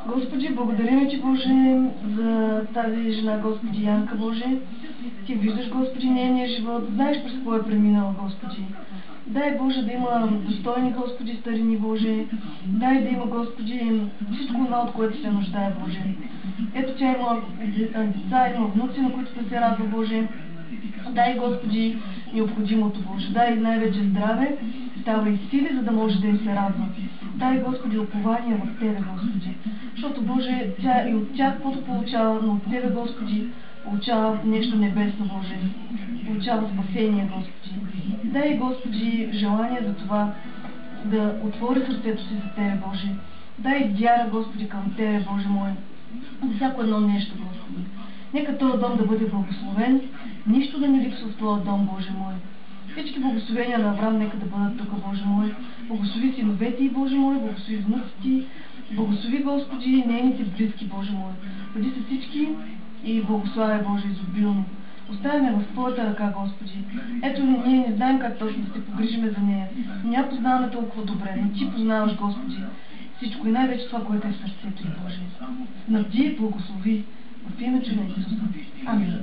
Господи, благодарим Ти, Боже, за тази жена, Господи, Янка, Боже. Ти виждаш, Господи, нейния живот, знаеш през какво е преминала, Господи. Дай, Боже, да има достойни, Господи, старини, Боже. Дай да има, Господи, всичко това, от което се нуждае, Боже. Ето, тя има деца, има внуци, на които да се радва, Боже. Дай, Господи, необходимото, Боже. Дай най-вече здраве, дава и сили, за да може да им се радва. Дай, Господи, упование в Тебе, Господи. Защото, Боже, тя и от тях каквото получава, но от Тебе, Господи, получава нещо небесно, Боже. Получава спасение, Господи. Дай, Господи, желание за това да отвори сърцето си за Тебе, Боже. Дай вяра, Господи, към Тебе, Боже мой. За всяко едно нещо, Господи. Нека този дом да бъде благословен, нищо да не липсва в този дом, Боже мой. Всички благословения на Авраам нека да бъдат тук, Боже мой. Благослови синовете и, Боже мой, благослови внуците, благослови, Господи, нейните близки, Боже мой. Бъди с всички и благославяй, Боже, изобилно. Оставяме в Твоята ръка, Господи. Ето, ние не знаем как точно да се погрижиме за нея. Не я познаваме толкова добре, но Ти познаваш, Господи, всичко и най-вече това, което е в сърцето и, Боже. Снабди и благослови в името на Исус. Амин.